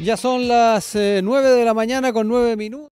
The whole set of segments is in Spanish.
Ya son las 9 de la mañana con 9 minutos.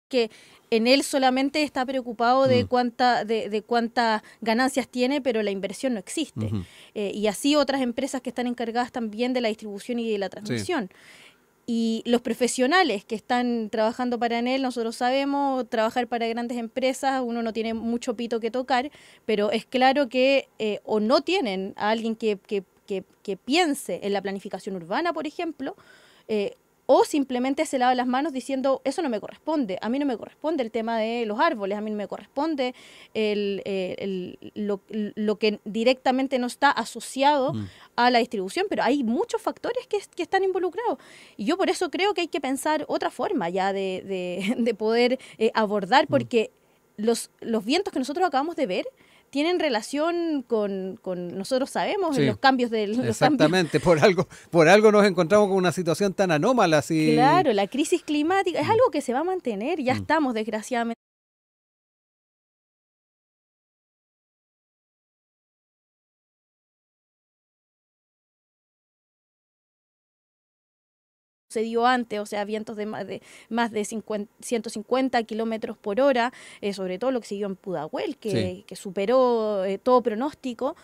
que en él solamente está preocupado de cuántas ganancias tiene, pero la inversión no existe. Y así otras empresas que están encargadas también de la distribución y de la transmisión. Y los profesionales que están trabajando para Enel, nosotros sabemos, trabajar para grandes empresas, uno no tiene mucho pito que tocar, pero es claro que o no tienen a alguien que piense en la planificación urbana, por ejemplo, o simplemente se lava las manos diciendo, eso no me corresponde, a mí no me corresponde el tema de los árboles, a mí no me corresponde lo que directamente no está asociado a la distribución, pero hay muchos factores que están involucrados. Y yo por eso creo que hay que pensar otra forma ya de poder abordar, porque los vientos que nosotros acabamos de ver tienen relación con nosotros sabemos, en los cambios del... Exactamente, por algo nos encontramos con una situación tan anómala. Así. Claro, la crisis climática es algo que se va a mantener, ya estamos desgraciadamente. Sucedió antes, o sea, vientos de más de 150 kilómetros por hora, sobre todo lo que siguió en Pudahuel, que superó todo pronóstico.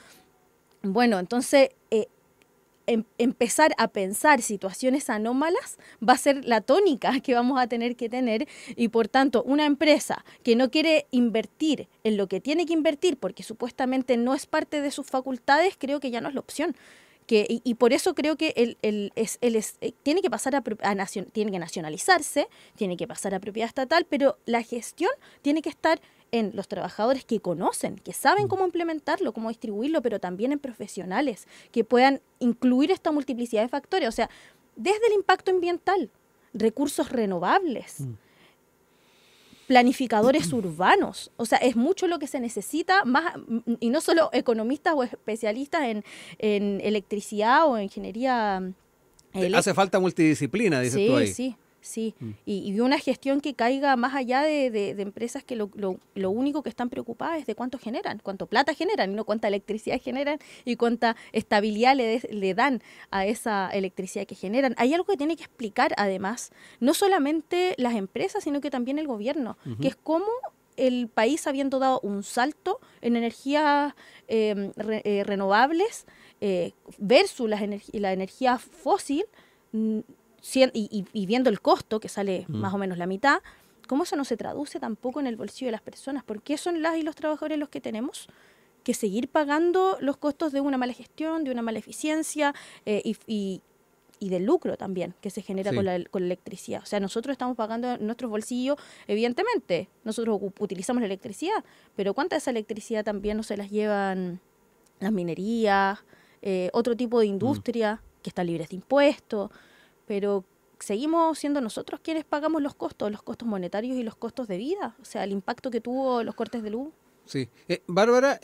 Bueno, entonces empezar a pensar situaciones anómalas va a ser la tónica que vamos a tener que tener, y por tanto una empresa que no quiere invertir en lo que tiene que invertir porque supuestamente no es parte de sus facultades, creo que ya no es la opción. Y por eso creo que tiene que pasar tiene que nacionalizarse, tiene que pasar a propiedad estatal, pero la gestión tiene que estar en los trabajadores que conocen, que saben cómo implementarlo, cómo distribuirlo, pero también en profesionales que puedan incluir esta multiplicidad de factores. O sea, desde el impacto ambiental, recursos renovables, planificadores urbanos. O sea, es mucho lo que se necesita, más, y no solo economistas o especialistas en electricidad o ingeniería eléctrica. Hace falta multidisciplina, dices tú ahí. Sí. Y una gestión que caiga más allá de empresas que lo único que están preocupadas es de cuánto generan, cuánto plata generan, y no cuánta electricidad generan y cuánta estabilidad le dan a esa electricidad que generan. Hay algo que tiene que explicar, además, no solamente las empresas, sino que también el gobierno, que es cómo el país, habiendo dado un salto en energías renovables versus la energía fósil, y viendo el costo, que sale más o menos la mitad, ¿cómo eso no se traduce tampoco en el bolsillo de las personas? ¿Por qué son las y los trabajadores los que tenemos que seguir pagando los costos de una mala gestión, de una mala eficiencia y del lucro también que se genera con la electricidad? O sea, nosotros estamos pagando en nuestros bolsillos, evidentemente, nosotros utilizamos la electricidad, pero ¿cuánta de esa electricidad también no se las llevan las minerías, otro tipo de industria que están libres de impuestos? Pero seguimos siendo nosotros quienes pagamos los costos monetarios y los costos de vida, o sea, el impacto que tuvo los cortes de luz. Sí. Bárbara,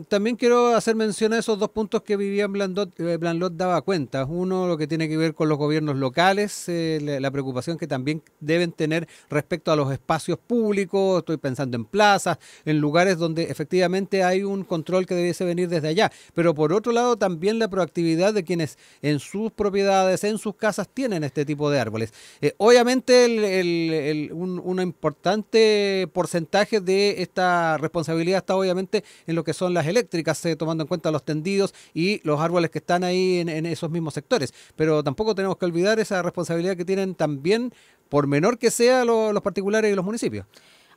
también quiero hacer mención a esos dos puntos que Vivian Blanlot daba cuenta. Uno, lo que tiene que ver con los gobiernos locales, la preocupación que también deben tener respecto a los espacios públicos. Estoy pensando en plazas, en lugares donde efectivamente hay un control que debiese venir desde allá. Pero por otro lado, también la proactividad de quienes en sus propiedades, en sus casas, tienen este tipo de árboles. Obviamente, un importante porcentaje de esta responsabilidad está obviamente en lo que son las eléctricas, tomando en cuenta los tendidos y los árboles que están ahí en esos mismos sectores. Pero tampoco tenemos que olvidar esa responsabilidad que tienen también, por menor que sea, los particulares y los municipios.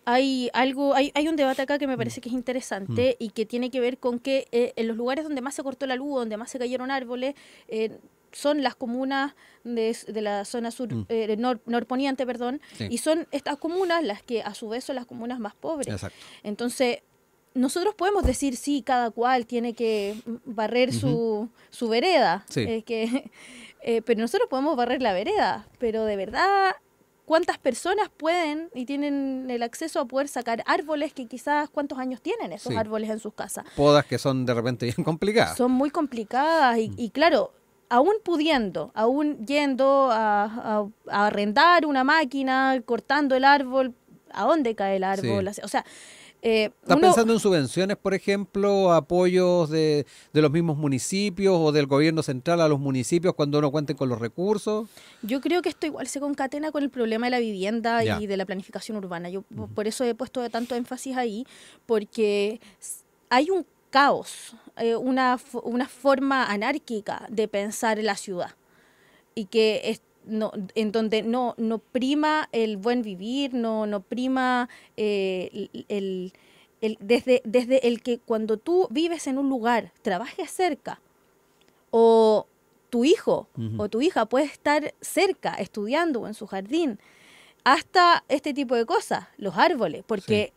Hay un debate acá que me parece que es interesante y que tiene que ver con que en los lugares donde más se cortó la luz, donde más se cayeron árboles, son las comunas de la zona sur, norponiente, y son estas comunas las que a su vez son las comunas más pobres. Exacto. Entonces, nosotros podemos decir, sí, cada cual tiene que barrer su vereda, pero nosotros podemos barrer la vereda, pero de verdad, ¿cuántas personas pueden y tienen el acceso a poder sacar árboles que quizás cuántos años tienen esos árboles en sus casas? Podas que son de repente bien complicadas. Son muy complicadas y claro, aún pudiendo, aún yendo a arrendar una máquina, cortando el árbol, ¿a dónde cae el árbol? O sea, ¿Estás pensando en subvenciones, por ejemplo, apoyos de los mismos municipios o del gobierno central a los municipios cuando no cuenten con los recursos? Yo creo que esto igual se concatena con el problema de la vivienda Ya. y de la planificación urbana. Yo por eso he puesto tanto énfasis ahí, porque hay un caos, una forma anárquica de pensar la ciudad y que en donde no prima el buen vivir, no prima desde el que cuando tú vives en un lugar, trabajes cerca, o tu hijo o tu hija puede estar cerca estudiando o en su jardín, hasta este tipo de cosas, los árboles, porque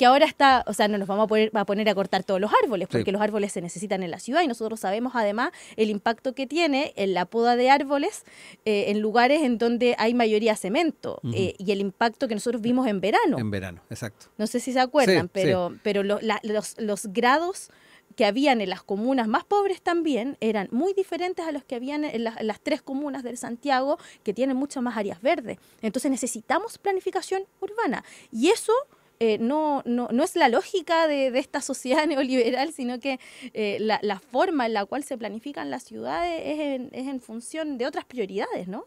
ahora está, o sea, no nos vamos a poner a cortar todos los árboles, porque los árboles se necesitan en la ciudad y nosotros sabemos además el impacto que tiene en la poda de árboles en lugares en donde hay mayoría cemento y el impacto que nosotros vimos en verano. En verano, exacto. No sé si se acuerdan, pero los grados que habían en las comunas más pobres también eran muy diferentes a los que habían en las 3 comunas del Santiago, que tienen muchas más áreas verdes. Entonces necesitamos planificación urbana. Y eso no es la lógica de esta sociedad neoliberal, sino que la forma en la cual se planifican las ciudades es en función de otras prioridades, ¿no?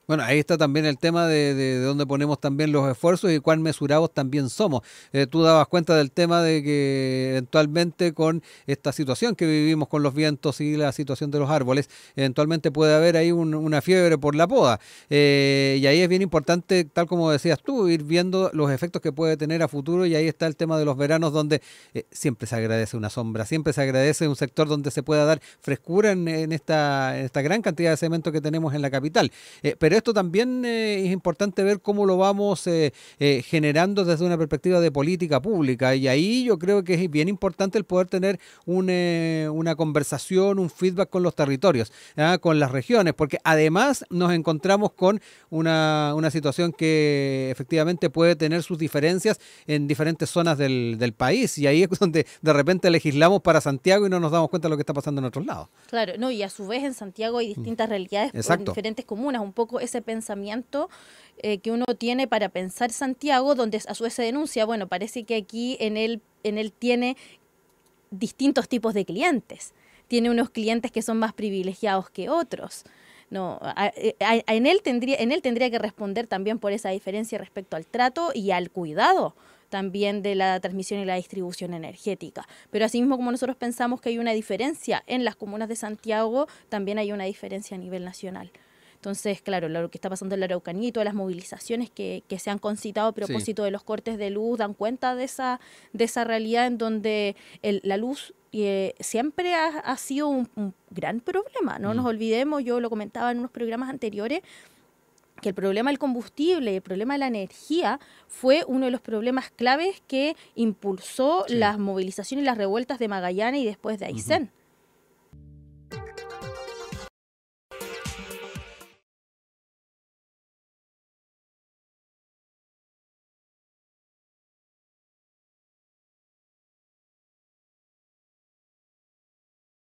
Bueno, ahí está también el tema de dónde ponemos también los esfuerzos y cuán mesurados también somos. Tú dabas cuenta del tema de que eventualmente con esta situación que vivimos con los vientos y la situación de los árboles, eventualmente puede haber ahí una fiebre por la poda. Y ahí es bien importante, tal como decías tú, ir viendo los efectos que puede tener a futuro, y ahí está el tema de los veranos donde siempre se agradece una sombra, siempre se agradece un sector donde se pueda dar frescura en esta gran cantidad de cemento que tenemos en la capital. Pero esto también es importante ver cómo lo vamos generando desde una perspectiva de política pública, y ahí yo creo que es bien importante el poder tener una conversación, un feedback con los territorios, con las regiones, porque además nos encontramos con una situación que efectivamente puede tener sus diferencias en diferentes zonas del país, y ahí es donde de repente legislamos para Santiago y no nos damos cuenta de lo que está pasando en otros lados. Claro, no, y a su vez en Santiago hay distintas realidades en diferentes comunas, un poco ese pensamiento que uno tiene para pensar Santiago, donde a su vez se denuncia, bueno, parece que aquí en él tiene distintos tipos de clientes, tiene unos clientes que son más privilegiados que otros. No, en él tendría que responder también por esa diferencia respecto al trato y al cuidado también de la transmisión y la distribución energética. Pero asimismo, como nosotros pensamos que hay una diferencia en las comunas de Santiago, también hay una diferencia a nivel nacional. Entonces, claro, lo que está pasando en la Araucanía y todas las movilizaciones que se han concitado a propósito de los cortes de luz dan cuenta de esa realidad en donde la luz siempre ha sido un gran problema. No nos olvidemos, yo lo comentaba en unos programas anteriores, que el problema del combustible y el problema de la energía fue uno de los problemas claves que impulsó las movilizaciones y las revueltas de Magallanes y después de Aysén.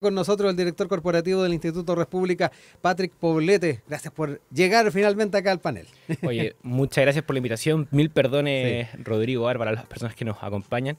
Con nosotros el director corporativo del Instituto República, Patrick Poblete. Gracias por llegar finalmente acá al panel. Oye, muchas gracias por la invitación. Mil perdones, Rodrigo, para las personas que nos acompañan.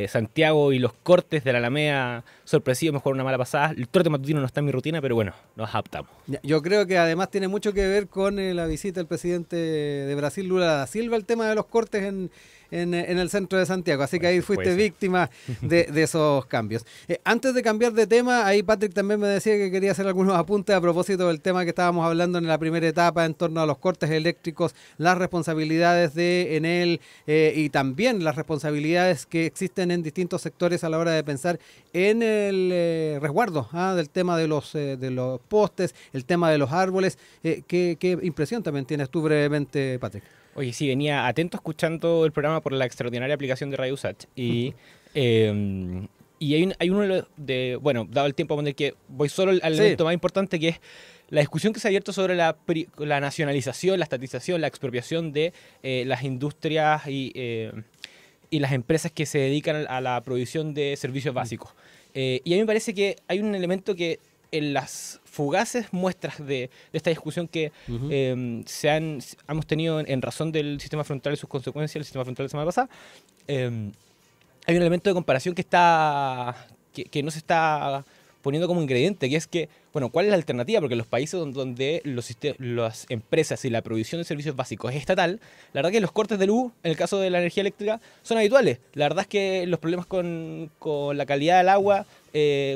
Santiago y los cortes de la Alameda, sorpresivos, mejor una mala pasada. El trote matutino no está en mi rutina, pero bueno, nos adaptamos. Yo creo que además tiene mucho que ver con la visita del presidente de Brasil, Lula da Silva, el tema de los cortes en el centro de Santiago, así que ahí fuiste víctima de esos cambios. Antes de cambiar de tema, ahí Patrick también me decía que quería hacer algunos apuntes a propósito del tema que estábamos hablando en la primera etapa en torno a los cortes eléctricos, las responsabilidades de Enel y también las responsabilidades que existen en distintos sectores a la hora de pensar en el resguardo del tema de los postes, el tema de los árboles. ¿Qué impresión también tienes tú brevemente, Patrick? Oye, sí, venía atento escuchando el programa por la extraordinaria aplicación de Radio USACH y hay uno de, bueno, dado el tiempo a poner que voy solo al elemento más importante, que es la discusión que se ha abierto sobre la nacionalización, la estatización, la expropiación de las industrias y las empresas que se dedican a la provisión de servicios básicos. Y a mí me parece que hay un elemento que en las fugaces muestras de esta discusión que hemos tenido en razón del sistema frontal y sus consecuencias, el sistema frontal de la semana pasada, hay un elemento de comparación que no se está poniendo como ingrediente, que es que, bueno, ¿cuál es la alternativa? Porque los países donde las empresas y la provisión de servicios básicos es estatal, la verdad que los cortes de luz, en el caso de la energía eléctrica, son habituales. La verdad es que los problemas con la calidad del agua,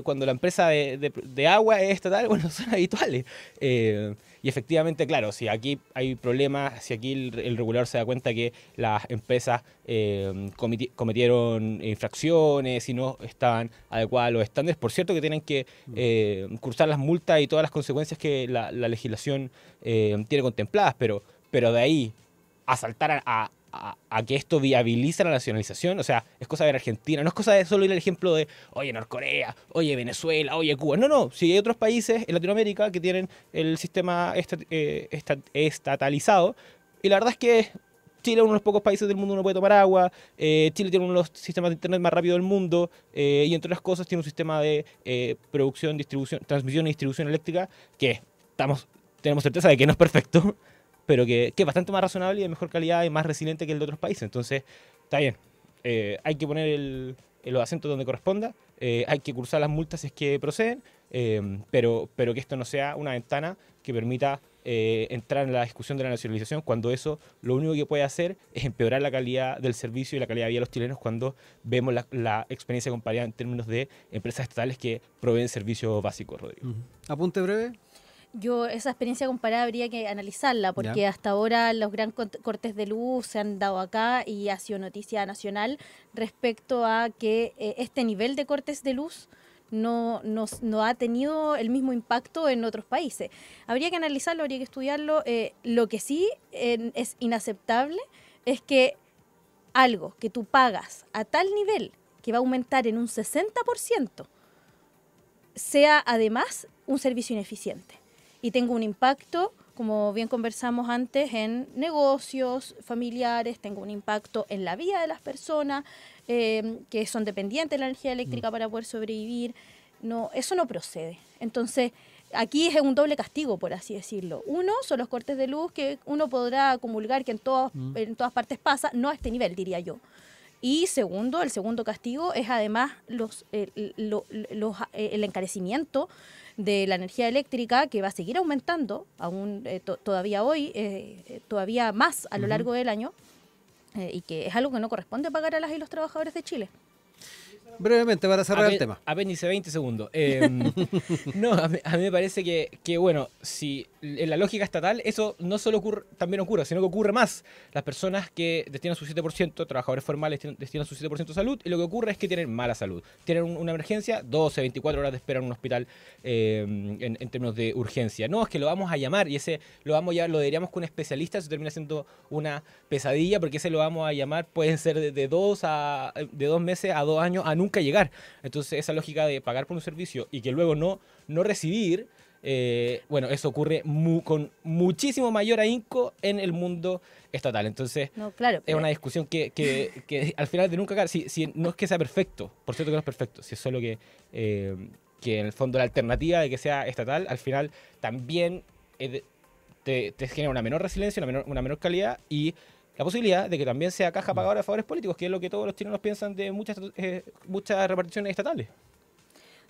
cuando la empresa de agua es estatal, bueno, son habituales. Y efectivamente, claro, si aquí hay problemas, si aquí el regulador se da cuenta que las empresas cometieron infracciones y no estaban adecuadas a los estándares, por cierto que tienen que cursar las multas y todas las consecuencias que la legislación tiene contempladas, pero de ahí a saltar a que esto viabiliza la nacionalización, o sea, es cosa de ver Argentina, no es cosa de solo ir al ejemplo de, oye, Norcorea, oye, Venezuela, oye, Cuba. No, si hay otros países en Latinoamérica que tienen el sistema estatalizado, y la verdad es que Chile es uno de los pocos países del mundo que no puede tomar agua, Chile tiene uno de los sistemas de internet más rápidos del mundo, y entre otras cosas tiene un sistema de producción, distribución, transmisión y distribución eléctrica que tenemos certeza de que no es perfecto, pero que es bastante más razonable y de mejor calidad y más resiliente que el de otros países. Entonces, está bien. Hay que poner los acentos donde corresponda, hay que cursar las multas si es que proceden, pero que esto no sea una ventana que permita entrar en la discusión de la nacionalización, cuando eso lo único que puede hacer es empeorar la calidad del servicio y la calidad de vida de los chilenos cuando vemos la experiencia comparada en términos de empresas estatales que proveen servicios básicos, Rodrigo. Apunte breve. Yo esa experiencia comparada habría que analizarla, porque hasta ahora los gran cortes de luz se han dado acá y ha sido noticia nacional respecto a que este nivel de cortes de luz no ha tenido el mismo impacto en otros países. Habría que analizarlo, habría que estudiarlo. Lo que sí es inaceptable es que algo que tú pagas a tal nivel que va a aumentar en un 60% sea además un servicio ineficiente y tenga un impacto, como bien conversamos antes, en negocios familiares, tenga un impacto en la vida de las personas que son dependientes de la energía eléctrica para poder sobrevivir. No, eso no procede. Entonces, aquí es un doble castigo, por así decirlo. Uno, son los cortes de luz que uno podrá comulgar que en todas partes pasa, no a este nivel, diría yo. Y segundo, el segundo castigo es además el encarecimiento de la energía eléctrica, que va a seguir aumentando aún todavía hoy, todavía más a lo largo del año, y que es algo que no corresponde pagar a las y los trabajadores de Chile. Brevemente, para cerrar el tema. Apéndice 20 segundos. No, a mí me parece que, bueno, si en la lógica estatal eso no solo también ocurre, sino que ocurre más. Las personas que destinan su 7%, trabajadores formales destinan su 7% a salud, y lo que ocurre es que tienen mala salud. Tienen una emergencia, 12, 24 horas de espera en un hospital en términos de urgencia. No, es que lo vamos a llamar, y ese lo diríamos con un especialista, eso termina siendo una pesadilla, porque ese lo vamos a llamar, pueden ser de 2 meses a 2 años a nunca llegar. Entonces esa lógica de pagar por un servicio y que luego no recibir, bueno, eso ocurre con muchísimo mayor ahínco en el mundo estatal. Entonces es una discusión que al final de nunca acabar. Si no es que sea perfecto, por cierto que no es perfecto, si es solo que en el fondo la alternativa de que sea estatal al final también te genera una menor resiliencia, una menor calidad, y la posibilidad de que también sea caja pagadora de favores políticos, que es lo que todos los chilenos piensan de muchas reparticiones estatales.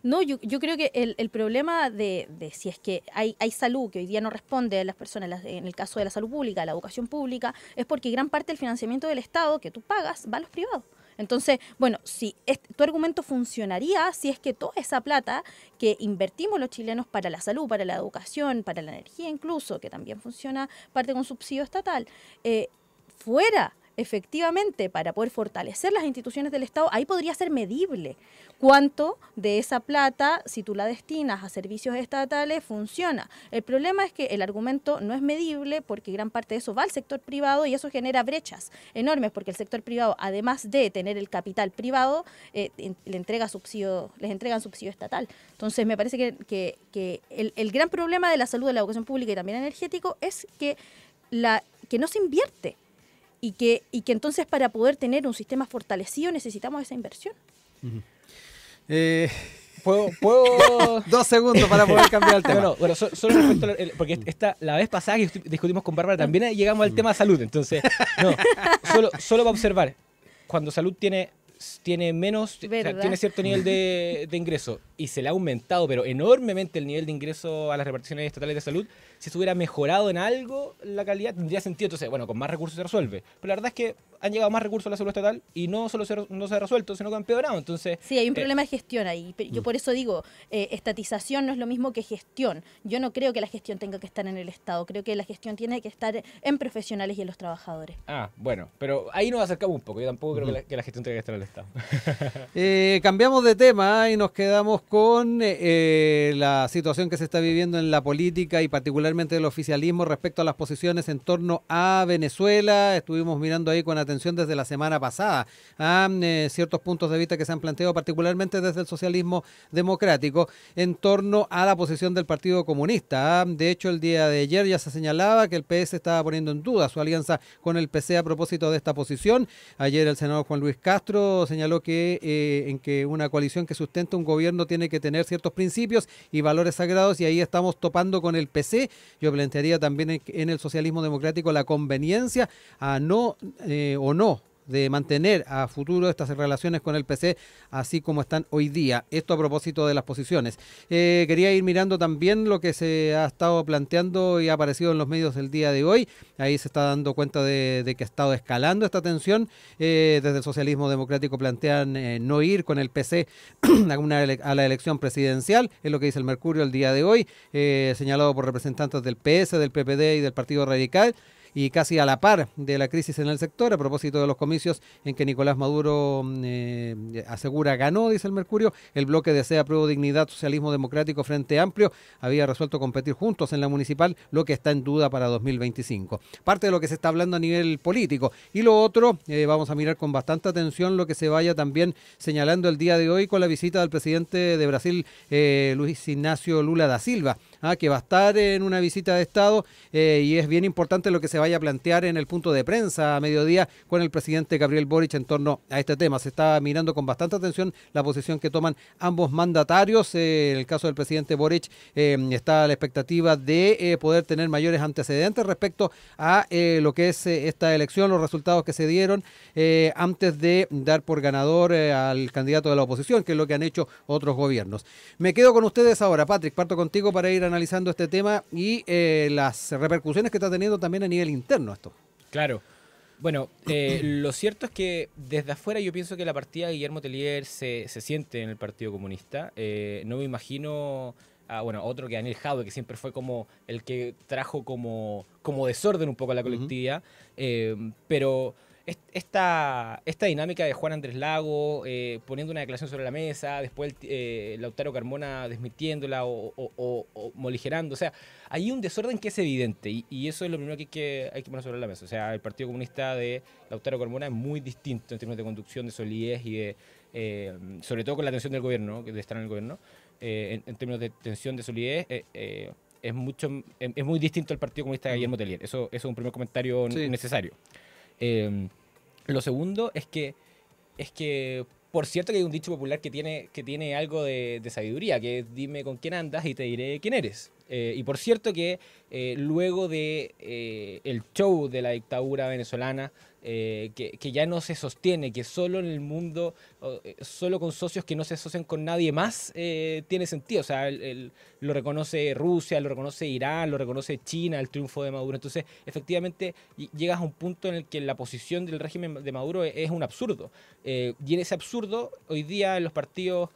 No, yo creo que el problema de si es que hay salud que hoy día no responde a las personas, en el caso de la salud pública, la educación pública, es porque gran parte del financiamiento del Estado que tú pagas va a los privados. Entonces, bueno, si tu argumento funcionaría si es que toda esa plata que invertimos los chilenos para la salud, para la educación, para la energía incluso, que también funciona parte con subsidio estatal, fuera efectivamente para poder fortalecer las instituciones del Estado, ahí podría ser medible cuánto de esa plata, si tú la destinas a servicios estatales, funciona. El problema es que el argumento no es medible porque gran parte de eso va al sector privado y eso genera brechas enormes porque el sector privado, además de tener el capital privado, les entregan subsidio estatal. Entonces me parece que el gran problema de la salud, de la educación pública y también energético es que no se invierte. Y que entonces para poder tener un sistema fortalecido necesitamos esa inversión. puedo... 2 segundos para poder cambiar el tema. No, bueno, solo respecto porque la vez pasada que discutimos con Bárbara también llegamos al tema salud, entonces, no, solo para observar, cuando salud tiene menos, o sea, tiene cierto nivel de ingreso y se le ha aumentado, pero enormemente el nivel de ingreso a las reparticiones estatales de salud, si se hubiera mejorado en algo la calidad tendría sentido. Entonces, bueno, con más recursos se resuelve. Pero la verdad es que han llegado más recursos a la salud estatal y no solo no se ha resuelto, sino que han empeorado. Entonces, sí, hay un problema de gestión ahí. Yo por eso digo, estatización no es lo mismo que gestión. Yo no creo que la gestión tenga que estar en el Estado. Creo que la gestión tiene que estar en profesionales y en los trabajadores. Bueno, pero ahí nos acercamos un poco. Yo tampoco creo que la gestión tenga que estar en el Estado. Cambiamos de tema y nos quedamos con la situación que se está viviendo en la política y particularmente el oficialismo respecto a las posiciones en torno a Venezuela. Estuvimos mirando ahí con atención desde la semana pasada a ciertos puntos de vista que se han planteado particularmente desde el socialismo democrático en torno a la posición del Partido Comunista. De hecho, el día de ayer ya se señalaba que el PS estaba poniendo en duda su alianza con el PC a propósito de esta posición. Ayer el senador Juan Luis Castro señaló que en que una coalición que sustenta un gobierno tiene que tener ciertos principios y valores sagrados, y ahí estamos topando con el PC. Yo plantearía también en el socialismo democrático la conveniencia a no de mantener a futuro estas relaciones con el PC así como están hoy día. Esto a propósito de las posiciones. Quería ir mirando también lo que se ha estado planteando y ha aparecido en los medios el día de hoy. Ahí se está dando cuenta de que ha estado escalando esta tensión. Desde el socialismo democrático plantean no ir con el PC a la elección presidencial, es lo que dice el Mercurio el día de hoy, señalado por representantes del PS, del PPD y del Partido Radical, y casi a la par de la crisis en el sector, a propósito de los comicios en que Nicolás Maduro asegura ganó, dice el Mercurio. El bloque desea Apruebo Dignidad, Socialismo Democrático, Frente Amplio había resuelto competir juntos en la municipal, lo que está en duda para 2025. Parte de lo que se está hablando a nivel político. Y lo otro, vamos a mirar con bastante atención lo que se vaya también señalando el día de hoy con la visita del presidente de Brasil, Luis Ignacio Lula da Silva, que va a estar en una visita de Estado, y es bien importante lo que se vaya a plantear en el punto de prensa a mediodía con el presidente Gabriel Boric en torno a este tema. Se está mirando con bastante atención la posición que toman ambos mandatarios. En el caso del presidente Boric está a la expectativa de poder tener mayores antecedentes respecto a lo que es esta elección, los resultados que se dieron antes de dar por ganador al candidato de la oposición, que es lo que han hecho otros gobiernos. Me quedo con ustedes ahora. Patrick, parto contigo para ir analizando este tema y las repercusiones que está teniendo también a nivel interno esto. Claro. Bueno, lo cierto es que desde afuera yo pienso que la partida de Guillermo Tellier se siente en el Partido Comunista. No me imagino a otro que Daniel Jadwe, que siempre fue como el que trajo como desorden un poco a la colectividad, pero esta dinámica de Juan Andrés Lago poniendo una declaración sobre la mesa, después Lautaro Carmona desmintiéndola o moligerando, o sea, hay un desorden que es evidente y eso es lo primero que hay que poner sobre la mesa. O sea, el Partido Comunista de Lautaro Carmona es muy distinto en términos de conducción, de solidez y de sobre todo con la tensión del gobierno, de estar en el gobierno, en términos de tensión, de solidez, es muy distinto al Partido Comunista de Guillermo Tellier. Eso es un primer comentario necesario. Lo segundo es que por cierto que hay un dicho popular que tiene algo de sabiduría, que es dime con quién andas y te diré quién eres. Y por cierto que luego de el show de la dictadura venezolana, que ya no se sostiene, que solo en el mundo, solo con socios que no se asocian con nadie más, tiene sentido. O sea, lo reconoce Rusia, lo reconoce Irán, lo reconoce China, el triunfo de Maduro. Entonces, efectivamente, llegas a un punto en el que la posición del régimen de Maduro es un absurdo. Y en ese absurdo, hoy día en los partidos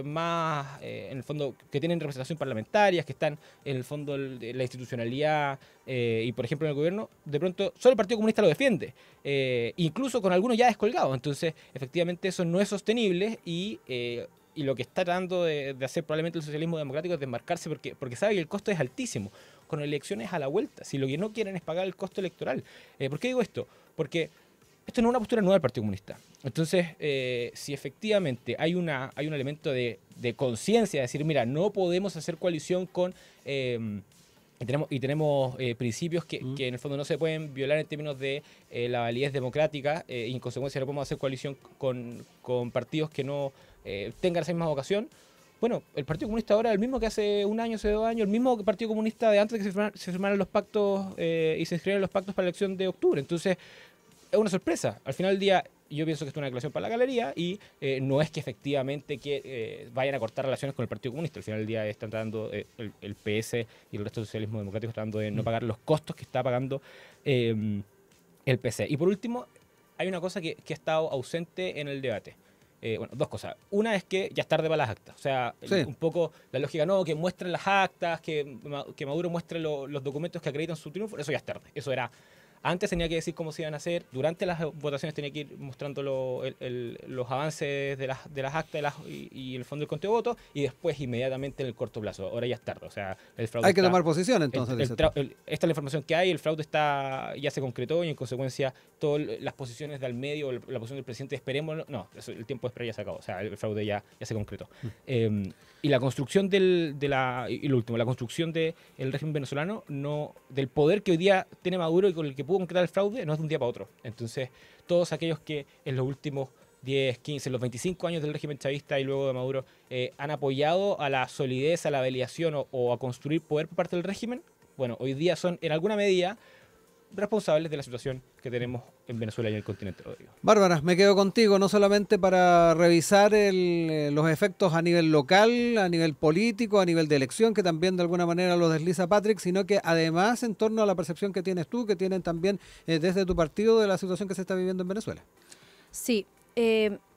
más, en el fondo, que tienen representación parlamentaria, que están en el fondo de la institucionalidad y, por ejemplo, en el gobierno, de pronto solo el Partido Comunista lo defiende, incluso con algunos ya descolgados. Entonces, efectivamente, eso no es sostenible y lo que está tratando de hacer probablemente el socialismo democrático es desmarcarse porque sabe que el costo es altísimo, con elecciones a la vuelta, si lo que no quieren es pagar el costo electoral. ¿Por qué digo esto? Porque esto no es una postura nueva del Partido Comunista. Entonces, si efectivamente hay un elemento de conciencia, de decir, mira, no podemos hacer coalición con... Y tenemos principios que en el fondo no se pueden violar en términos de la validez democrática, y en consecuencia no podemos hacer coalición con partidos que no tengan esa misma vocación. Bueno, el Partido Comunista ahora es el mismo que hace un año, hace 2 años, el mismo Partido Comunista de antes de que se firmaran los pactos y se inscribieran los pactos para la elección de octubre. Entonces, es una sorpresa. Al final del día, yo pienso que esto es una declaración para la galería y no es que efectivamente vayan a cortar relaciones con el Partido Comunista. Al final del día están tratando, el PS y el resto del socialismo democrático están tratando de no pagar los costos que está pagando el PC. Y por último, hay una cosa que ha estado ausente en el debate. Bueno, 2 cosas. Una es que ya es tarde para las actas. O sea, un poco la lógica, no, que muestren las actas, que Maduro muestre los documentos que acreditan su triunfo, eso ya es tarde. Eso era... Antes tenía que decir cómo se iban a hacer, durante las votaciones tenía que ir mostrando los avances de las actas y el fondo del conteo de votos, y después inmediatamente en el corto plazo. Ahora ya es tarde. O sea, el fraude hay que tomar posición entonces. esta es la información que hay, el fraude ya se concretó y en consecuencia todas las posiciones del medio, la posición del presidente, esperemos, no, el tiempo de espera ya se acabó. O sea, el fraude ya se concretó. Y la construcción y lo último, la construcción del régimen venezolano, del poder que hoy día tiene Maduro y con el que pudo concretar el fraude, no es de un día para otro. Entonces, todos aquellos que en los últimos 10, 15, los 25 años del régimen chavista y luego de Maduro han apoyado a la solidez, a la validación o a construir poder por parte del régimen, bueno, hoy día son en alguna medida responsables de la situación que tenemos en Venezuela y en el continente, Rodrigo. Bárbara, me quedo contigo, no solamente para revisar los efectos a nivel local, a nivel político, a nivel de elección, que también de alguna manera lo desliza Patrick, sino que además en torno a la percepción que tienes tú, que tienen también desde tu partido de la situación que se está viviendo en Venezuela. Sí,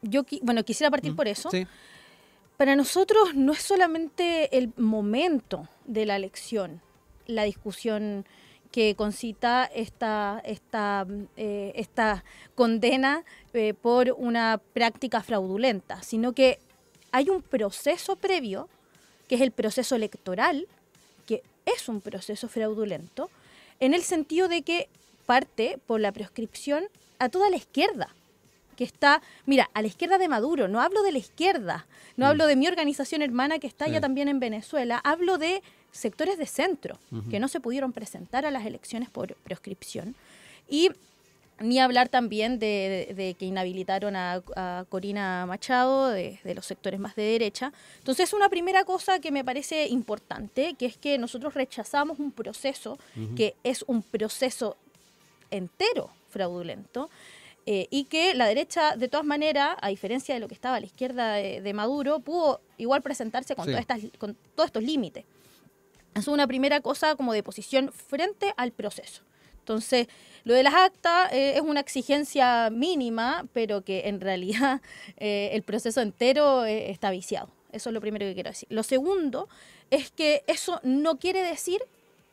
yo quisiera partir por eso. Sí. Para nosotros no es solamente el momento de la elección, la discusión que concita esta condena por una práctica fraudulenta, sino que hay un proceso previo, que es el proceso electoral, que es un proceso fraudulento, en el sentido de que parte por la proscripción a toda la izquierda, que está, mira, a la izquierda de Maduro, no hablo de la izquierda, no hablo de mi organización hermana que está ya también en Venezuela, hablo de sectores de centro que no se pudieron presentar a las elecciones por proscripción, y ni hablar también de que inhabilitaron a Corina Machado de los sectores más de derecha. Entonces, una primera cosa que me parece importante, que es que nosotros rechazamos un proceso que es un proceso entero fraudulento, y que la derecha, de todas maneras, a diferencia de lo que estaba a la izquierda de Maduro, pudo igual presentarse con todos estos límites. Es una primera cosa como de posición frente al proceso. Entonces, lo de las actas es una exigencia mínima, pero que en realidad el proceso entero está viciado. Eso es lo primero que quiero decir. Lo segundo es que eso no quiere decir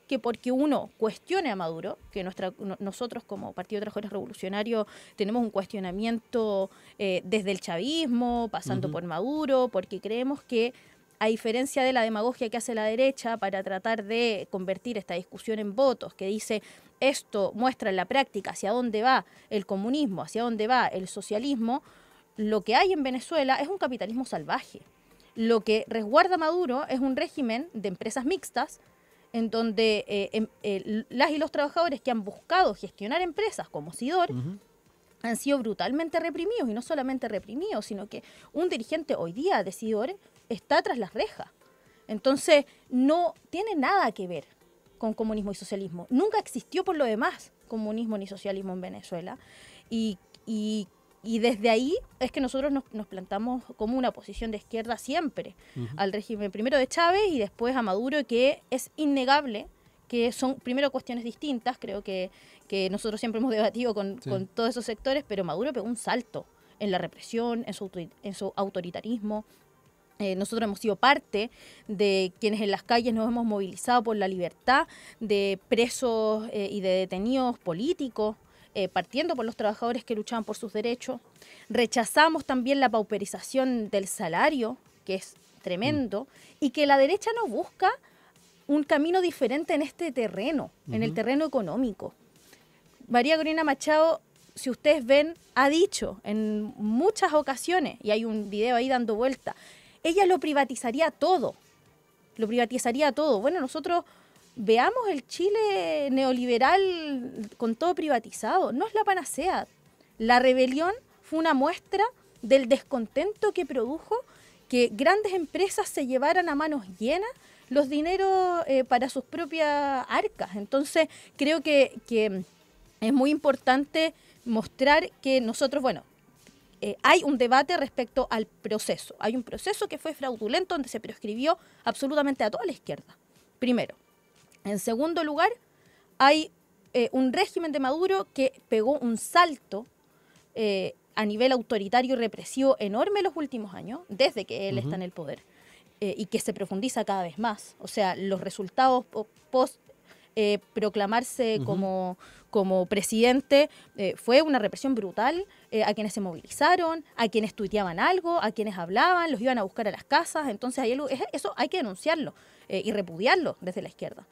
que porque uno cuestione a Maduro, que nosotros como Partido de Trabajadores Revolucionarios tenemos un cuestionamiento desde el chavismo, pasando por Maduro, porque creemos que, a diferencia de la demagogia que hace la derecha para tratar de convertir esta discusión en votos, que dice esto muestra en la práctica hacia dónde va el comunismo, hacia dónde va el socialismo, lo que hay en Venezuela es un capitalismo salvaje. Lo que resguarda Maduro es un régimen de empresas mixtas, en donde las y los trabajadores que han buscado gestionar empresas como Sidor han sido brutalmente reprimidos, y no solamente reprimidos, sino que un dirigente hoy día de Sidor está tras las rejas. Entonces, no tiene nada que ver con comunismo y socialismo. Nunca existió, por lo demás, comunismo ni socialismo en Venezuela. Y desde ahí es que nosotros nos plantamos como una posición de izquierda siempre al régimen, primero de Chávez y después a Maduro, que es innegable que son primero cuestiones distintas. Creo que nosotros siempre hemos debatido con todos esos sectores, pero Maduro pegó un salto en la represión, en su autoritarismo. Nosotros hemos sido parte de quienes en las calles nos hemos movilizado por la libertad de presos y de detenidos políticos, partiendo por los trabajadores que luchaban por sus derechos. Rechazamos también la pauperización del salario, que es tremendo, y que la derecha no busca un camino diferente en este terreno, en el terreno económico. María Corina Machado, si ustedes ven, ha dicho en muchas ocasiones, y hay un video ahí dando vuelta, ella lo privatizaría todo. Bueno, nosotros veamos el Chile neoliberal con todo privatizado. No es la panacea. La rebelión fue una muestra del descontento que produjo que grandes empresas se llevaran a manos llenas los dineros para sus propias arcas. Entonces, creo que es muy importante mostrar que nosotros, bueno, hay un debate respecto al proceso. Hay un proceso que fue fraudulento, donde se proscribió absolutamente a toda la izquierda, primero. En segundo lugar, hay un régimen de Maduro que pegó un salto a nivel autoritario y represivo enorme en los últimos años, desde que él está en el poder, y que se profundiza cada vez más. O sea, los resultados post proclamarse como presidente fue una represión brutal a quienes se movilizaron, a quienes tuiteaban algo, a quienes hablaban, los iban a buscar a las casas. Entonces eso hay que denunciarlo y repudiarlo desde la izquierda.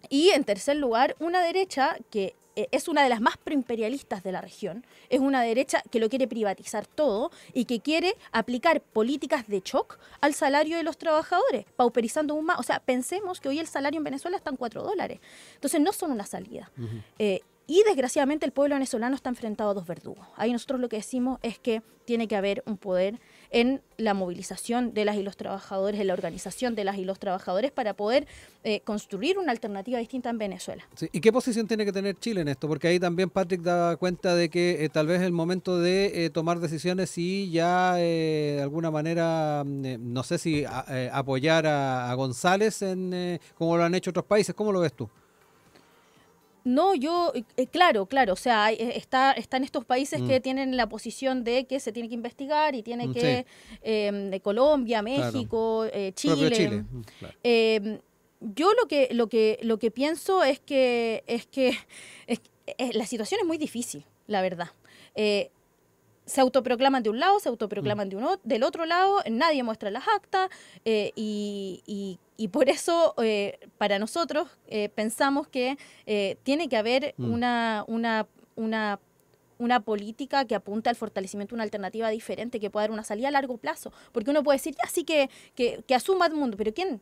Y en tercer lugar, una derecha que es una de las más proimperialistas de la región, es una derecha que lo quiere privatizar todo y que quiere aplicar políticas de shock al salario de los trabajadores, pauperizando aún más. O sea, pensemos que hoy el salario en Venezuela está en $4. Entonces no son una salida. Y desgraciadamente el pueblo venezolano está enfrentado a dos verdugos. Ahí nosotros lo que decimos es que tiene que haber un poder en la movilización de las y los trabajadores, en la organización de las y los trabajadores para poder construir una alternativa distinta en Venezuela. Sí. ¿Y qué posición tiene que tener Chile en esto? Porque ahí también Patrick da cuenta de que tal vez es el momento de tomar decisiones y ya de alguna manera, no sé si apoyar a González como lo han hecho otros países. ¿Cómo lo ves tú? No, claro, o sea, están estos países que tienen la posición de que se tiene que investigar y tiene que, de Colombia, México, claro. Chile. Chile. Claro. Yo lo que pienso es que la situación es muy difícil, la verdad. Se autoproclaman de un lado, se autoproclaman del otro lado, nadie muestra las actas y por eso para nosotros pensamos que tiene que haber una política que apunte al fortalecimiento de una alternativa diferente, que pueda dar una salida a largo plazo. Porque uno puede decir, ya sí que asuma el mundo, pero ¿quién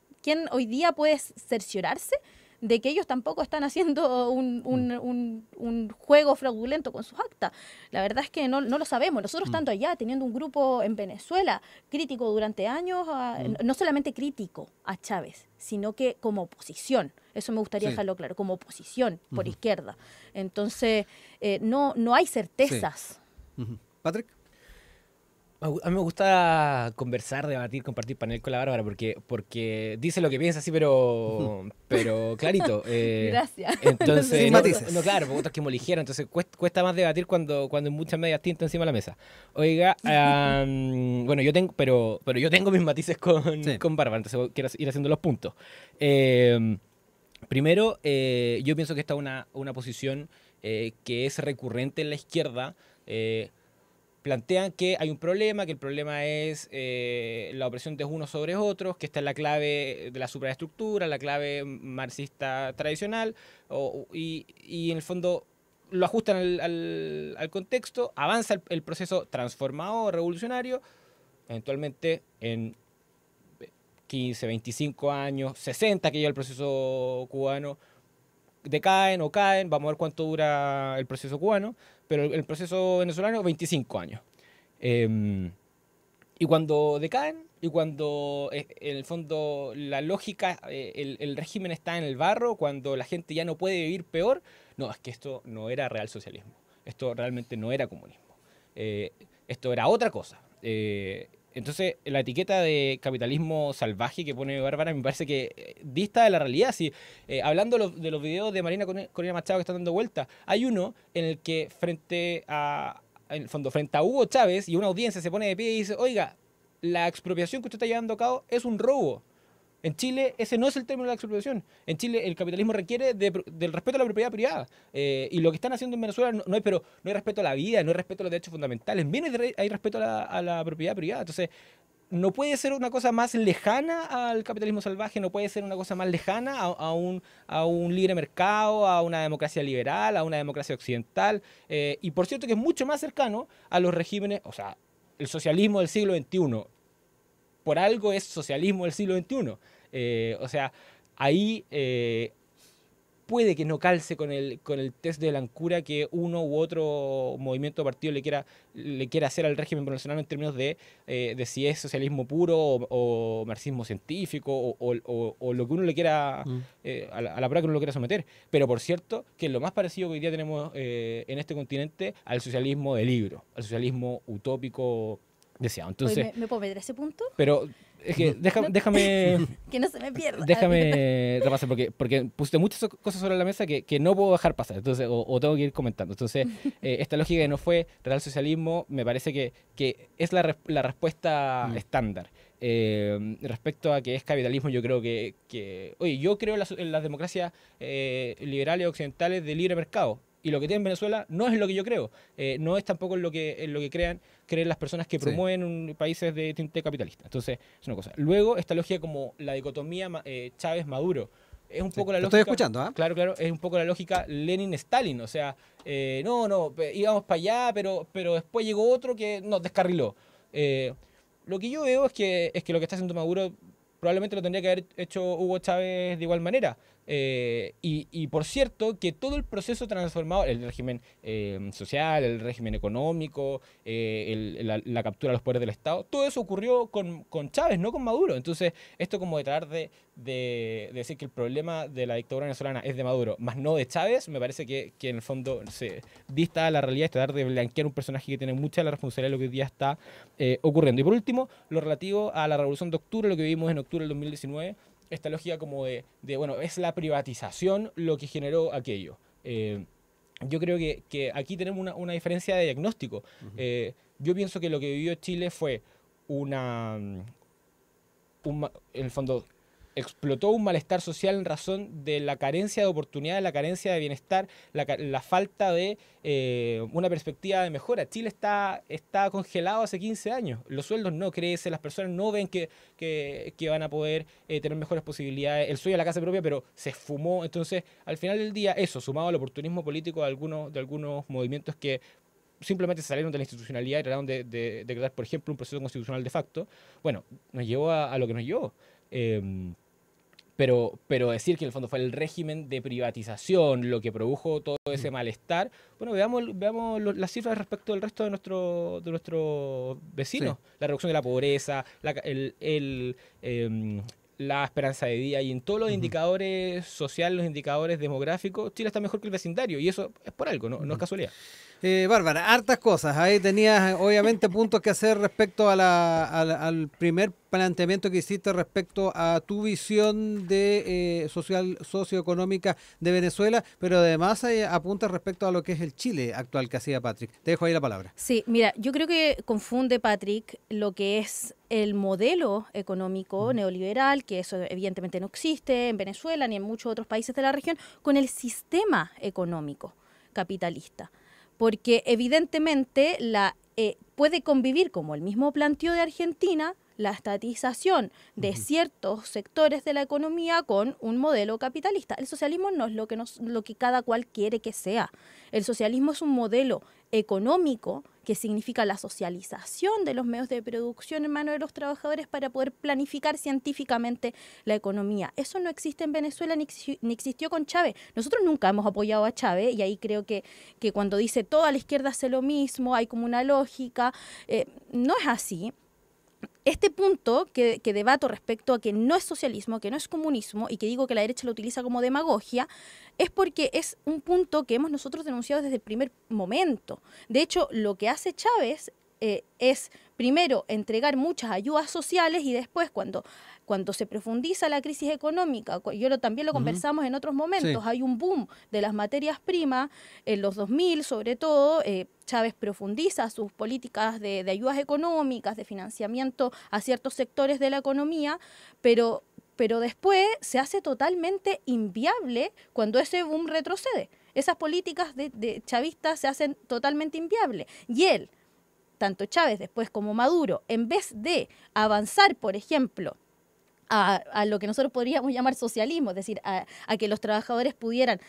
hoy día puede cerciorarse de que ellos tampoco están haciendo un juego fraudulento con sus actas? La verdad es que no lo sabemos. Nosotros estando allá, teniendo un grupo en Venezuela crítico durante años, no solamente crítico a Chávez, sino que como oposición. Eso me gustaría dejarlo claro, como oposición por izquierda. Entonces, no hay certezas. Sí. Patrick. A mí me gusta conversar, debatir, compartir panel con la Bárbara porque dice lo que piensa así, pero clarito. Gracias. Entonces, sin matices. No, claro, porque otros que me eligieron, entonces cuesta más debatir cuando hay muchas medias tintas encima de la mesa. Oiga, bueno, yo tengo mis matices con Bárbara, entonces quiero ir haciendo los puntos. Primero, yo pienso que esta es una posición que es recurrente en la izquierda. Plantean que hay un problema, que el problema es la opresión de unos sobre otros, que esta es la clave de la superestructura, la clave marxista tradicional, y en el fondo lo ajustan al contexto, avanza el proceso transformador, revolucionario, eventualmente en 15, 25 años, 60 que lleva el proceso cubano, decaen o caen, vamos a ver cuánto dura el proceso cubano, pero el proceso venezolano, 25 años. Y cuando decaen, y cuando en el fondo la lógica, el régimen está en el barro, cuando la gente ya no puede vivir peor, no, es que esto no era real socialismo, esto realmente no era comunismo, esto era otra cosa. Entonces, la etiqueta de capitalismo salvaje que pone Bárbara me parece que dista de la realidad. Si, hablando de los videos de Marina Corina Machado que están dando vuelta, hay uno en el que frente a Hugo Chávez y una audiencia se pone de pie y dice, oiga, la expropiación que usted está llevando a cabo es un robo. En Chile ese no es el término de la expropiación. En Chile el capitalismo requiere del respeto a la propiedad privada. Y lo que están haciendo en Venezuela no hay respeto a la vida, no hay respeto a los derechos fundamentales. Menos hay respeto a la propiedad privada. Entonces, no puede ser una cosa más lejana al capitalismo salvaje, no puede ser una cosa más lejana a un libre mercado, a una democracia liberal, a una democracia occidental. Y por cierto que es mucho más cercano a los regímenes, o sea, el socialismo del siglo XXI. Por algo es socialismo del siglo XXI. O sea, ahí puede que no calce con el test de blancura que uno u otro movimiento o partido le quiera hacer al régimen venezolano en términos de si es socialismo puro o marxismo científico o lo que uno le quiera, a la prueba que uno lo quiera someter. Pero por cierto, que es lo más parecido que hoy día tenemos en este continente al socialismo de libro, al socialismo utópico deseado. Entonces, Oye, ¿me puedo meter a ese punto? pero es que déjame Que no se me pierda. déjame repasar, porque pusiste muchas cosas sobre la mesa que no puedo dejar pasar, entonces, o tengo que ir comentando. Entonces, esta lógica de no fue real socialismo, me parece que es la respuesta estándar. Respecto a que es capitalismo, yo creo oye, yo creo en las democracias liberales occidentales de libre mercado. Y lo que tiene en Venezuela no es lo que yo creo. No es tampoco en lo que creen las personas que promueven países de tinte capitalista. Entonces, es una cosa. Luego, esta lógica como la dicotomía Chávez-Maduro. Es un poco la lógica. Estoy escuchando, ¿ah? Claro, es un poco la lógica Lenin-Stalin. O sea, íbamos para allá, pero después llegó otro que nos descarriló. Lo que yo veo es que lo que está haciendo Maduro probablemente lo tendría que haber hecho Hugo Chávez de igual manera. Y por cierto, que todo el proceso transformado, el régimen social, el régimen económico, la captura de los poderes del Estado, todo eso ocurrió con Chávez, no con Maduro. Entonces, esto como de tratar de decir que el problema de la dictadura venezolana es de Maduro, más no de Chávez, me parece que en el fondo se dista a la realidad, es tratar de blanquear un personaje que tiene mucha la responsabilidad de lo que hoy día está ocurriendo. Y por último, lo relativo a la Revolución de Octubre, lo que vimos en octubre del 2019, esta lógica como bueno, es la privatización lo que generó aquello. Yo creo que aquí tenemos una diferencia de diagnóstico. Yo pienso que lo que vivió Chile fue en el fondo, explotó un malestar social en razón de la carencia de oportunidades, la carencia de bienestar, la falta de una perspectiva de mejora. Chile está congelado hace 15 años. Los sueldos no crecen, las personas no ven que van a poder tener mejores posibilidades. El sueño de la casa propia, pero se esfumó. Entonces, al final del día, eso, sumado al oportunismo político de algunos movimientos que simplemente salieron de la institucionalidad y trataron de crear, por ejemplo, un proceso constitucional de facto, bueno, nos llevó a lo que nos llevó. Pero decir que en el fondo fue el régimen de privatización lo que produjo todo ese malestar, bueno, veamos las cifras respecto del resto de nuestros vecinos. Sí. La reducción de la pobreza, la esperanza de vida, y en todos los indicadores sociales, los indicadores demográficos, Chile está mejor que el vecindario, y eso es por algo, no es casualidad. Bárbara, hartas cosas. Ahí tenías obviamente puntos que hacer respecto al primer planteamiento que hiciste respecto a tu visión de socioeconómica de Venezuela, pero además apuntas respecto a lo que es el Chile actual que hacía Patrick. Te dejo ahí la palabra. Sí, mira, yo creo que confunde Patrick lo que es el modelo económico neoliberal, que eso evidentemente no existe en Venezuela ni en muchos otros países de la región, con el sistema económico capitalista. Porque evidentemente puede convivir, como el mismo planteó de Argentina, la estatización de ciertos sectores de la economía con un modelo capitalista. El socialismo no es lo que cada cual quiere que sea. El socialismo es un modelo económico que significa la socialización de los medios de producción en manos de los trabajadores para poder planificar científicamente la economía. Eso no existe en Venezuela ni existió con Chávez. Nosotros nunca hemos apoyado a Chávez, y ahí creo que cuando dice toda la izquierda hace lo mismo, hay como una lógica, no es así. Este punto que debato respecto a que no es socialismo, que no es comunismo, y que digo que la derecha lo utiliza como demagogia, es porque es un punto que hemos nosotros denunciado desde el primer momento. De hecho, lo que hace Chávez es, primero, entregar muchas ayudas sociales, y después, cuando se profundiza la crisis económica, también lo conversamos en otros momentos, sí. Hay un boom de las materias primas, en los 2000 sobre todo, Chávez profundiza sus políticas de ayudas económicas, de financiamiento a ciertos sectores de la economía, pero después se hace totalmente inviable cuando ese boom retrocede. Esas políticas de chavistas se hacen totalmente inviables. Y él, tanto Chávez después como Maduro, en vez de avanzar, por ejemplo, a lo que nosotros podríamos llamar socialismo, es decir, a que los trabajadores pudieran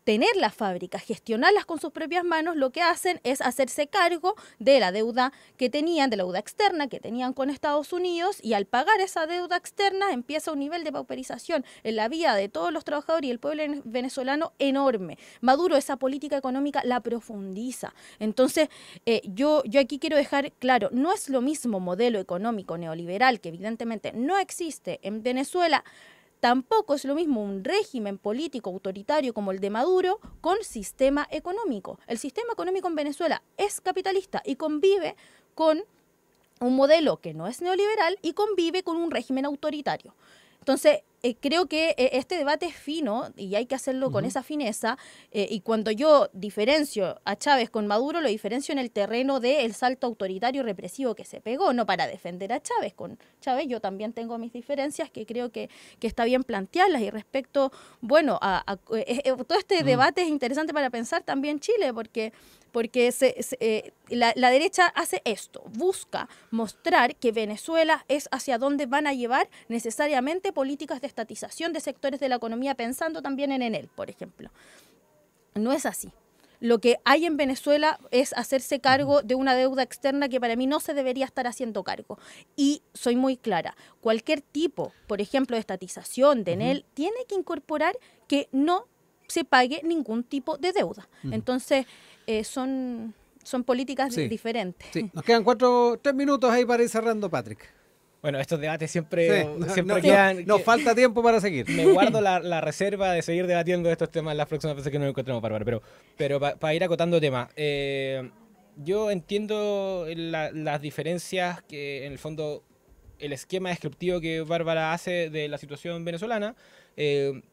tener las fábricas, gestionarlas con sus propias manos, lo que hacen es hacerse cargo de la deuda que tenían, de la deuda externa que tenían con Estados Unidos, y al pagar esa deuda externa empieza un nivel de pauperización en la vida de todos los trabajadores y el pueblo venezolano enorme. Maduro esa política económica la profundiza. Entonces, yo aquí quiero dejar claro, no es lo mismo modelo económico neoliberal, que evidentemente no existe en Venezuela. Tampoco es lo mismo un régimen político autoritario como el de Maduro con sistema económico. El sistema económico en Venezuela es capitalista y convive con un modelo que no es neoliberal y convive con un régimen autoritario. Entonces, creo que este debate es fino y hay que hacerlo con esa fineza, y cuando yo diferencio a Chávez con Maduro, lo diferencio en el terreno del salto autoritario y represivo que se pegó, no para defender a Chávez. Con Chávez yo también tengo mis diferencias que creo que está bien plantearlas, y respecto, bueno, todo este debate es interesante para pensar también Chile, porque la derecha hace esto, busca mostrar que Venezuela es hacia donde van a llevar necesariamente políticas de estatización de sectores de la economía, pensando también en Enel, por ejemplo. No es así. Lo que hay en Venezuela es hacerse cargo de una deuda externa que para mí no se debería estar haciendo cargo. Y soy muy clara, cualquier tipo, por ejemplo, de estatización de Enel, tiene que incorporar que no se pague ningún tipo de deuda. Entonces, son políticas diferentes. Sí. Nos quedan 3 minutos ahí para ir cerrando, Patrick. Bueno, estos debates siempre quedan... Nos falta tiempo para seguir. Me guardo la reserva de seguir debatiendo estos temas las próximas veces que nos encontremos, Bárbara. Pero para ir acotando temas, yo entiendo las diferencias que, en el fondo, el esquema descriptivo que Bárbara hace de la situación venezolana,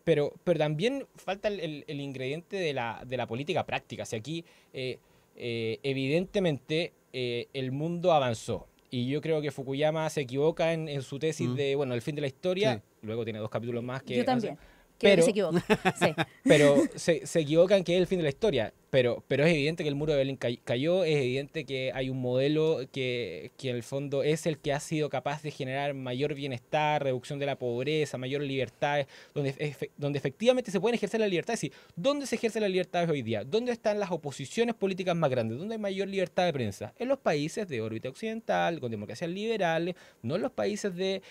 pero también falta el ingrediente de la política práctica. O sea, aquí, evidentemente, el mundo avanzó. Y yo creo que Fukuyama se equivoca en su tesis de, bueno, el fin de la historia. Sí. Luego tiene 2 capítulos más que... Yo también. Pero se equivoca. Sí. Pero se equivocan que es el fin de la historia. Pero es evidente que el muro de Berlín cayó, es evidente que hay un modelo que en el fondo es el que ha sido capaz de generar mayor bienestar, reducción de la pobreza, mayor libertad, donde efectivamente se pueden ejercer la libertad. Es decir, ¿dónde se ejerce la libertad hoy día? ¿Dónde están las oposiciones políticas más grandes? ¿Dónde hay mayor libertad de prensa? En los países de órbita occidental, con democracias liberales, no en los países de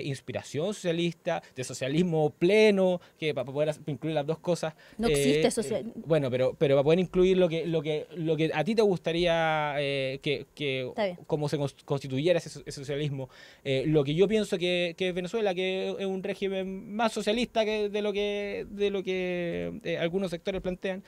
inspiración socialista, de socialismo pleno, que para poder incluir las dos cosas... No existe socialismo. Bueno, pero para poder incluir lo que a ti te gustaría cómo se constituyera ese socialismo. Lo que yo pienso que es Venezuela, que es un régimen más socialista que de lo que algunos sectores plantean.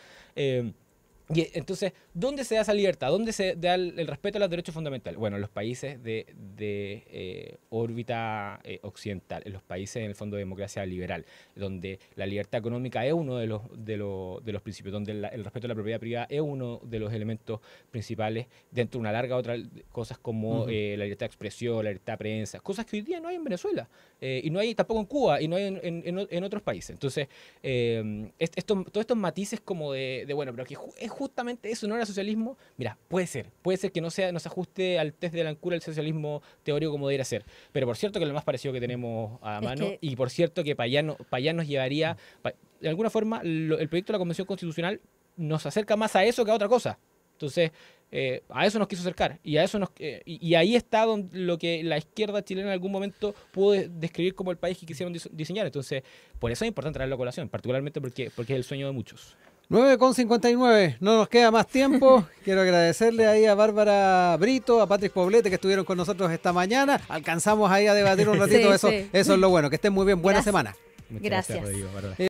Y entonces, ¿dónde se da esa libertad? ¿Dónde se da el respeto a los derechos fundamentales? Bueno, en los países de órbita occidental, en los países, en el fondo, de democracia liberal, donde la libertad económica es uno de los principios, donde el respeto a la propiedad privada es uno de los elementos principales, dentro de una larga otra cosas como la libertad de expresión, la libertad de prensa, cosas que hoy día no hay en Venezuela, y no hay tampoco en Cuba, y no hay en otros países. Entonces, todos estos matices como de bueno, pero que es justamente eso, ¿no era socialismo? Mira, puede ser que no se ajuste al test de Lancura el socialismo teórico como debería ser, pero por cierto que es lo más parecido que tenemos a mano, y por cierto que para allá nos llevaría, de alguna forma, el proyecto de la Convención Constitucional nos acerca más a eso que a otra cosa. Entonces, a eso nos quiso acercar, y a eso y ahí está lo que la izquierda chilena en algún momento pudo describir como el país que quisieron diseñar. Entonces, por eso es importante traerlo a colación, particularmente porque es el sueño de muchos. 9:59, no nos queda más tiempo. Quiero agradecerle ahí a Bárbara Brito, a Patrick Poblete, que estuvieron con nosotros esta mañana. Alcanzamos ahí a debatir un ratito, eso es lo bueno. Que estén muy bien, buena semana. Muchas gracias Rodrigo,